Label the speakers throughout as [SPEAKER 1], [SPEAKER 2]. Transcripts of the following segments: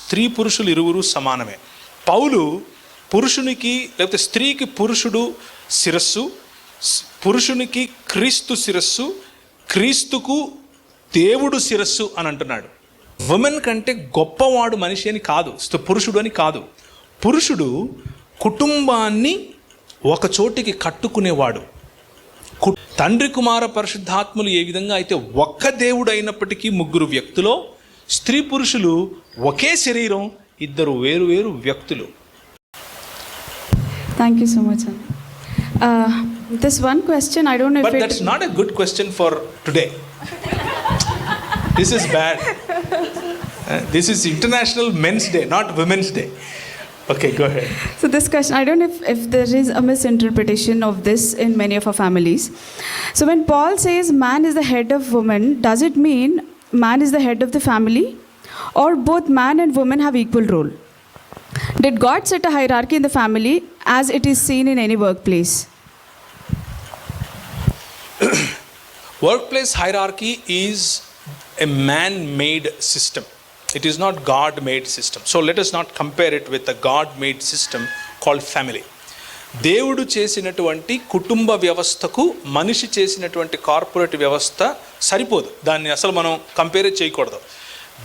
[SPEAKER 1] స్త్రీ పురుషులు ఇరువురు సమానమే. పౌలు పురుషునికి లేకపోతే స్త్రీకి పురుషుడు శిరస్సు, పురుషునికి క్రీస్తు శిరస్సు, క్రీస్తుకు దేవుడు శిరస్సు అని అంటున్నాడు. ఉమెన్ కంటే గొప్పవాడు మనిషి అని కాదు, పురుషుడు అని కాదు. పురుషుడు కుటుంబాన్ని ఒక చోటికి కట్టుకునేవాడు. తండ్రి కుమార పరిశుద్ధాత్మలు ఏ విధంగా అయితే ఒక్క దేవుడు అయినప్పటికీ ముగ్గురు వ్యక్తులో, స్త్రీ పురుషులు ఒకే శరీరం, ఇద్దరు వేరు వేరు వ్యక్తులు.
[SPEAKER 2] Thank you so much, sir. This one question, I don't know if
[SPEAKER 1] that's not a good question for today. This is bad. This is International Men's Day, not Women's Day. Okay, go ahead.
[SPEAKER 2] So this question, I don't know if there is a misinterpretation of this in many of our families. So when Paul says man is the head of woman, does it mean man is the head of the family, or both man and woman have equal role? Did God set a hierarchy in the family as it is seen in any workplace?
[SPEAKER 1] Workplace hierarchy is a man-made system. It is not God-made system. So let us not compare it with a God-made system called family. దేవుడు చేసినటువంటి కుటుంబ వ్యవస్థకు మనిషి చేసినటువంటి corporate వ్యవస్థ సరిపోదు. దాన్ని అసలు మనం కంపేర్ చేయకూడదు.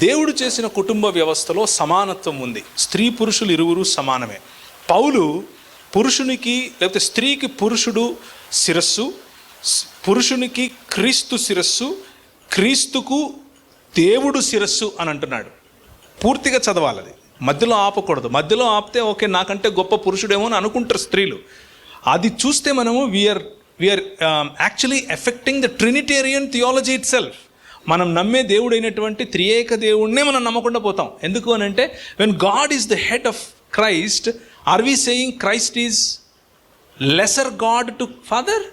[SPEAKER 1] దేవుడు చేసిన కుటుంబ వ్యవస్థలో సమానత్వం ఉంది. స్త్రీ పురుషులు ఇరువురు సమానమే. పౌలు పురుషునికి లేకపోతే స్త్రీకి పురుషుడు శిరస్సు, పురుషునికి క్రీస్తు శిరస్సు, క్రీస్తుకు దేవుడు శిరస్సు అని అంటున్నాడు. పూర్తిగా చదవాలి, అది మధ్యలో ఆపకూడదు. మధ్యలో ఆపితే ఓకే నాకంటే గొప్ప పురుషుడేమో అని అనుకుంటారు స్త్రీలు. అది చూస్తే మనము we're actually affecting the Trinitarian theology itself. మనం నమ్మే దేవుడైనటువంటి త్రియేక దేవుడినే మనం నమ్మకుండా పోతాం. ఎందుకు అని అంటే when God is the head of Christ, are we saying Christ is lesser God to Father?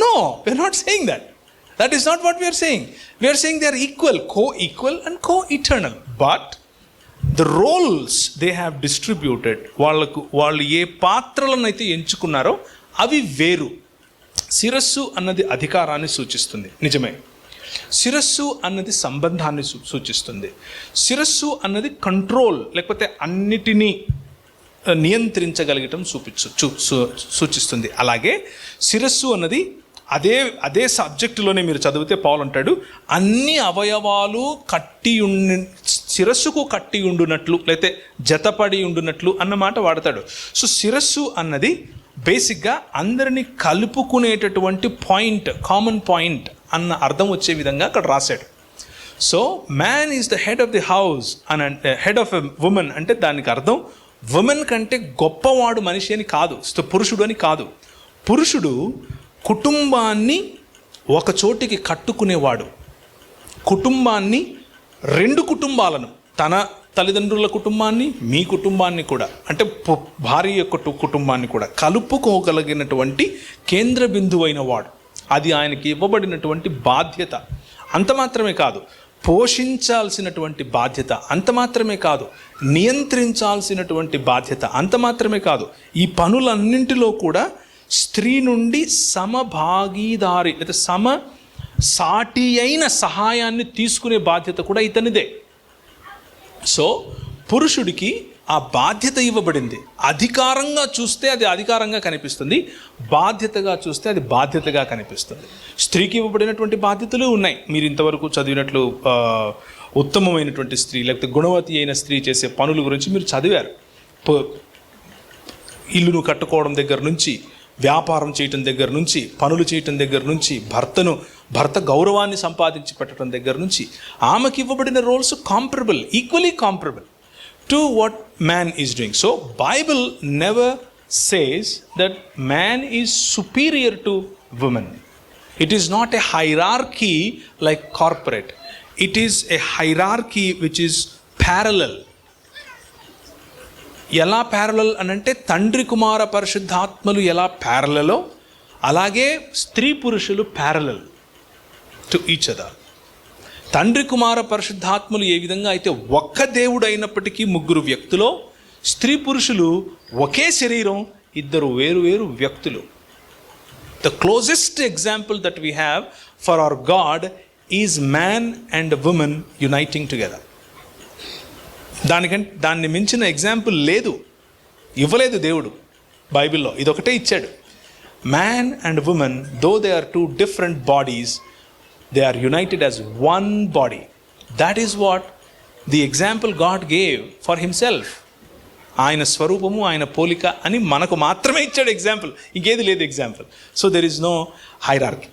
[SPEAKER 1] No, we're not saying that. That is not what we are saying. We are saying they are equal, co-equal and co-eternal. But the roles they have distributed, వాళ్ళు ఏ పాత్రలను అయితే ఎంచుకున్నారో అవి వేరు. శిరస్సు అన్నది అధికారాన్ని సూచిస్తుంది, నిజమే. శిరస్సు అన్నది సంబంధాన్ని సూచిస్తుంది. శిరస్సు అన్నది కంట్రోల్, లేకపోతే అన్నిటినీ నియంత్రించగలగటం సూచిస్తుంది. అలాగే శిరస్సు అన్నది అదే సబ్జెక్టులోనే మీరు చదివితే పౌలు అంటాడు, అన్ని అవయవాలు శిరస్సుకు కట్టి ఉండునట్లు లేకపోతే జతపడి ఉండునట్లు అన్నమాట వాడతాడు. సో శిరస్సు అన్నది బేసిక్గా అందరినీ కలుపుకునేటటువంటి పాయింట్, కామన్ పాయింట్ అన్న అర్థం వచ్చే విధంగా అక్కడ రాశాడు. So man is the head of the house అని అంటే, హెడ్ ఆఫ్ ఎ ఉమెన్ అంటే దానికి అర్థం ఉమెన్ కంటే గొప్పవాడు మనిషి అని కాదు, పురుషుడు అని కాదు. పురుషుడు కుటుంబాన్ని ఒక చోటికి కట్టుకునేవాడు. కుటుంబాన్ని, రెండు కుటుంబాలను, తన తల్లిదండ్రుల కుటుంబాన్ని, మీ కుటుంబాన్ని కూడా, అంటే భార్య యొక్క కుటుంబాన్ని కూడా కలుపుకోగలిగినటువంటి కేంద్ర బిందువు అయిన వాడు. అది ఆయనకి ఇవ్వబడినటువంటి బాధ్యత. అంత మాత్రమే కాదు, పోషించాల్సినటువంటి బాధ్యత. అంత మాత్రమే కాదు, నియంత్రించాల్సినటువంటి బాధ్యత. అంత మాత్రమే కాదు, ఈ పనులన్నింటిలో కూడా స్త్రీ నుండి సమభాగీదారి లేదా సాటి అయిన సహాయాన్ని తీసుకునే బాధ్యత కూడా ఇతనిదే. సో పురుషుడికి ఆ బాధ్యత ఇవ్వబడింది. అధికారంగా చూస్తే అది అధికారంగా కనిపిస్తుంది, బాధ్యతగా చూస్తే అది బాధ్యతగా కనిపిస్తుంది. స్త్రీకి ఇవ్వబడినటువంటి బాధ్యతలు ఉన్నాయి. మీరు ఇంతవరకు చదివినట్లు ఉత్తమమైనటువంటి స్త్రీ లేకపోతే గుణవతి అయిన స్త్రీ చేసే పనుల గురించి మీరు చదివారు. ఇల్లును కట్టుకోవడం దగ్గర నుంచి, వ్యాపారం చేయటం దగ్గర నుంచి, పనులు చేయటం దగ్గర నుంచి, భర్త గౌరవాన్ని సంపాదించి పెట్టడం దగ్గర నుంచి, ఆమెకి ఇవ్వబడిన roles comparable, equally comparable to what man is doing. So Bible never says that man is superior to women. It is not a hierarchy like corporate. It is a hierarchy which is parallel. ఎలా parallel అనంటే తండ్రి కుమార పరిశుద్ధాత్మలు ఎలా ప్యారలలో, అలాగే స్త్రీ పురుషులు parallel to each other. తండ్రి కుమార పరిశుద్ధాత్మలు ఏ విధంగా అయితే ఒక్క దేవుడు అయినప్పటికీ ముగ్గురు వ్యక్తులో, స్త్రీ పురుషులు ఒకే శరీరం, ఇద్దరు వేరు వేరు వ్యక్తులు. The closest example that we have for our God is man and women uniting together. దాన్ని మించిన ఎగ్జాంపుల్ లేదు, ఇవ్వలేదు దేవుడు బైబిల్లో. ఇదొకటే ఇచ్చాడు. Man and women, though they are two different bodies, they are united as one body. That is what the example God gave for himself. ఆయన స్వరూపము, ఆయన పోలిక అని మనకు మాత్రమే ఇచ్చాడు ఎగ్జాంపుల్, ఇంకేది లేదు example. So there is no hierarchy.